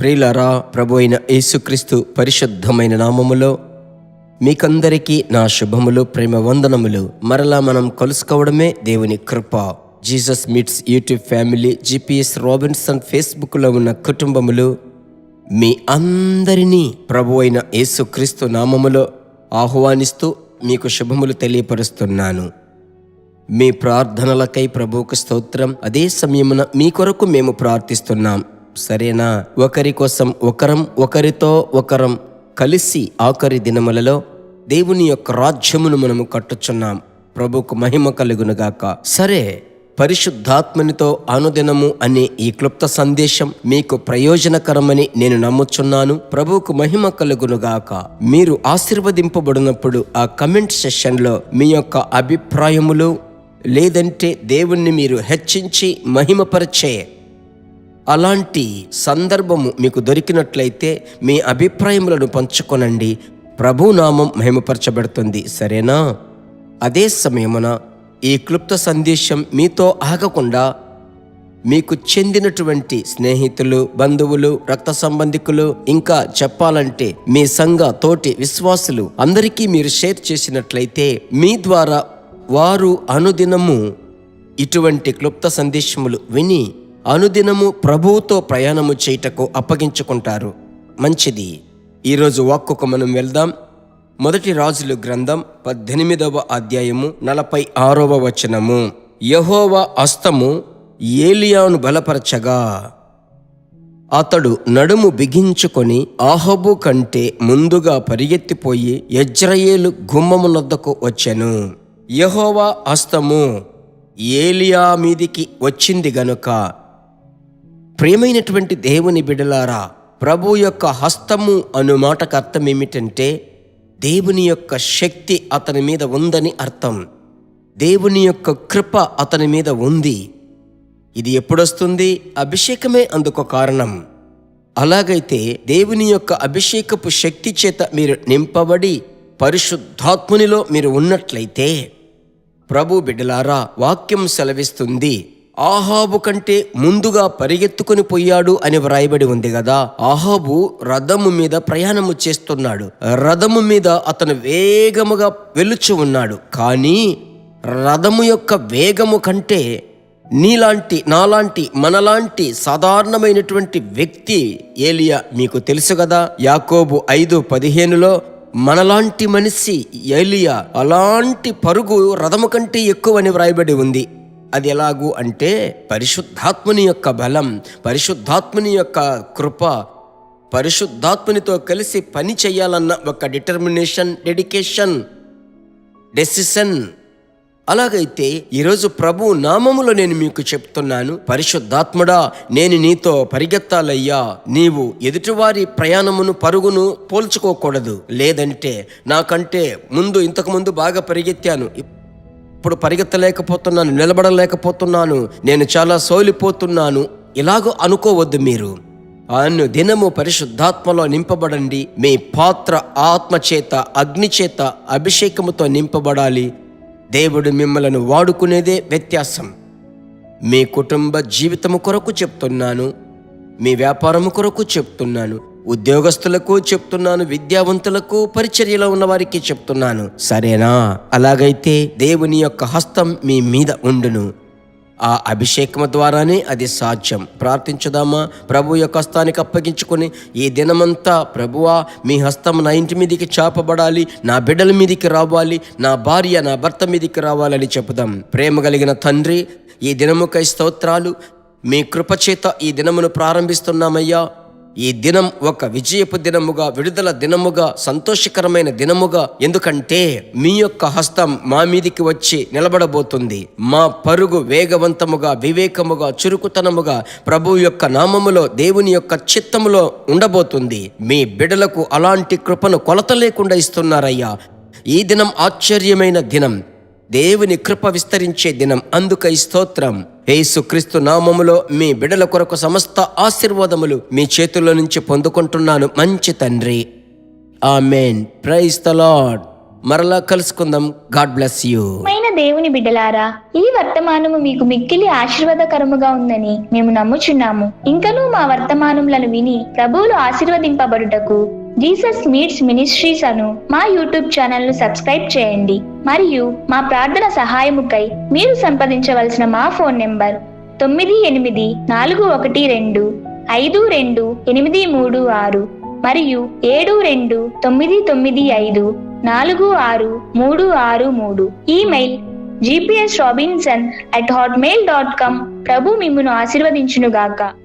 ప్రియులారా, ప్రభు అయిన యేసుక్రీస్తు పరిశుద్ధమైన నామములో మీకందరికీ నా శుభములు, ప్రేమ వందనములు. మరలా మనం కలుసుకోవడమే దేవుని కృప. Jesus meets YouTube family, GPS Robinson ఫేస్బుక్లో ఉన్న కుటుంబములు మీ అందరినీ ప్రభు అయిన యేసుక్రీస్తు నామములో ఆహ్వానిస్తూ మీకు శుభములు తెలియపరుస్తున్నాను. మీ ప్రార్థనలకై ప్రభువుకు స్తోత్రం. అదే సమయమున మీ కొరకు మేము ప్రార్థిస్తున్నాం. సరేనా? ఒకరి కోసం ఒకరితో ఒకరం కలిసి ఆఖరి దినములలో దేవుని యొక్క రాజ్యమును మనము కట్టుచున్నాం. ప్రభువుకు మహిమ కలుగునుగాక. సరే, పరిశుద్ధాత్మనితో అనుదినము అనే ఈ క్లుప్త సందేశం మీకు ప్రయోజనకరమని నేను నమ్ముచున్నాను. ప్రభువుకు మహిమ కలుగునుగాక. మీరు ఆశీర్వదింపబడినప్పుడు ఆ కమెంట్ సెషన్లో మీ యొక్క అభిప్రాయములు, లేదంటే దేవుణ్ణి మీరు హెచ్చించి మహిమపరిచే అలాంటి సందర్భము మీకు దొరికినట్లయితే మీ అభిప్రాయములను పంచుకొనండి. ప్రభునామం మహిమపరచబడుతుంది. సరేనా? అదే సమయమున ఈ క్లుప్త సందేశం మీతో ఆగకుండా మీకు చెందినటువంటి స్నేహితులు, బంధువులు, రక్త సంబంధికులు, ఇంకా చెప్పాలంటే మీ సంఘ తోటి విశ్వాసులు అందరికీ మీరు షేర్ చేసినట్లయితే మీ ద్వారా వారు అనుదినము ఇటువంటి క్లుప్త సందేశములు విని అనుదినము ప్రభువుతో ప్రయాణము చేయుటకు అప్పగించుకుంటారు. మంచిది. ఈరోజు వాక్కుకు మనం వెళ్దాం. మొదటి రాజులు గ్రంథం 18వ అధ్యాయము 46వ వచనము. యెహోవా హస్తము ఏలియాను బలపరచగా అతడు నడుము బిగించుకొని అహాబు కంటే ముందుగా పరిగెత్తిపోయి యెజ్రెయేలు గుమ్మమునొద్దకు వచ్చెను. యెహోవా హస్తము ఏలియా మీదికి వచ్చింది గనుక, ప్రియమైనటువంటి దేవుని బిడ్డలారా, ప్రభు యొక్క హస్తము అను మాటకు అర్థం ఏమిటంటే దేవుని యొక్క శక్తి అతని మీద ఉందని అర్థం. దేవుని యొక్క కృప అతని మీద ఉంది. ఇది ఎప్పుడొస్తుంది? అభిషేకమే అందుకు కారణం. అలాగైతే దేవుని యొక్క అభిషేకపు శక్తి చేత మీరు నింపబడి పరిశుద్ధాత్మునిలో మీరు ఉన్నట్లయితే, ప్రభు బిడ్డలారా, వాక్యం సెలవిస్తుంది, అహాబు కంటే ముందుగా పరిగెత్తుకుని పోయాడు అని వ్రాయబడి ఉంది కదా. అహాబు రథము మీద ప్రయాణము చేస్తున్నాడు. రథము మీద అతను వేగముగా వెలుచు ఉన్నాడు. కానీ రథము యొక్క వేగము కంటే నీలాంటి, నాలాంటి, మనలాంటి సాధారణమైనటువంటి వ్యక్తి ఏలియా మీకు తెలుసు కదా. యాకోబు 5:15లో మనలాంటి మనిషి ఏలియా అలాంటి పరుగు రథము కంటే ఎక్కువని వ్రాయబడి ఉంది. అది ఎలాగూ అంటే పరిశుద్ధాత్మని యొక్క బలం, పరిశుద్ధాత్మని యొక్క కృప, పరిశుద్ధాత్మనితో కలిసి పని చేయాలన్న ఒక డిటర్మినేషన్, డెడికేషన్, డెసిషన్. అలాగైతే ఈరోజు ప్రభు నామములో నేను మీకు చెప్తున్నాను, పరిశుద్ధాత్ముడా, నేను నీతో పరిగెత్తాలయ్యా. నీవు ఎదుటివారి ప్రయాణమును, పరుగును పోల్చుకోకూడదు. లేదంటే నాకంటే ముందు, ఇంతకుముందు బాగా పరిగెత్తాను, ఇప్పుడు పరిగెత్తలేకపోతున్నాను, నిలబడలేకపోతున్నాను, నేను చాలా సోలిపోతున్నాను, ఇలాగో అనుకోవద్దు. మీరు దినము పరిశుద్ధాత్మలో నింపబడండి. మీ పాత్ర ఆత్మచేత, అగ్నిచేత, అభిషేకముతో నింపబడాలి. దేవుడు మిమ్మలను వాడుకునేదే వ్యత్యాసం. మీ కుటుంబ జీవితము కొరకు చెప్తున్నాను, మీ వ్యాపారము కొరకు చెప్తున్నాను, ఉద్యోగస్తులకు చెప్తున్నాను, విద్యావంతులకు, పరిచర్యలో ఉన్న వారికి చెప్తున్నాను. సరేనా? అలాగైతే దేవుని యొక్క హస్తం మీ మీద ఉండును. ఆ అభిషేకం ద్వారానే అది సాధ్యం. ప్రార్థించుదామా? ప్రభు యొక్క హస్తానికి అప్పగించుకొని ఈ దినమంతా, ప్రభువా, మీ హస్తం నా ఇంటి మీదికి చాపబడాలి, నా బిడ్డల మీదికి రావాలి, నా భార్య, నా భర్త మీదికి రావాలని చెప్పుదాం. ప్రేమ కలిగిన తండ్రి, ఈ దినముకై స్తోత్రాలు. మీ కృపచేత ఈ దినమును ప్రారంభిస్తున్నామయ్యా. ఈ దినం ఒక విజయపు దినముగా, విడుదల దినముగా, సంతోషకరమైన దినముగా. ఎందుకంటే మీ యొక్క హస్తం మా మీదికి వచ్చి నిలబడబోతుంది. మా పరుగు వేగవంతముగా, వివేకముగా, చురుకుతనముగా ప్రభు యొక్క నామములో, దేవుని యొక్క చిత్తములో ఉండబోతుంది. మీ బిడ్డలకు అలాంటి కృపను కొలత లేకుండా ఇస్తున్నారయ్యా. ఈ దినం ఆశ్చర్యమైన దినం, దేవుని కృప విస్తరించే దినం. అందుకై స్తోత్రం. యేసుక్రీస్తు నామములో మీ బిడ్డల కొరకు సమస్త ఆశీర్వాదములు మీ చేతుల్లో నుంచి పొందుకుంటున్నాను మంచి తండ్రి. ఆమేన్. Praise the Lord. మరలా కలుసుకుందాం. God bless you. దేవుని బిడ్డలారా, ఈ వర్తమానము మీకు మిక్కిలి ఆశీర్వాదకరముగా ఉందని మేము నమ్ముచున్నాము. ఇంకనూ మా వర్తమానములను విని ప్రభువులు ఆశీర్వదింపబడుటకు జీసస్ మీట్స్ మినిస్ట్రీస్ అను మా యూట్యూబ్ ఛానల్ ను సబ్స్క్రైబ్ చేయండి. మరియు మా ప్రార్థన సహాయముకై మీరు సంప్రదించవలసిన మా ఫోన్ నెంబర్ 9842522836 మరియు 7299546363. Email gpsrobinson@hotmail.com. ప్రభు మిమ్మును ఆశీర్వదించునుగాక.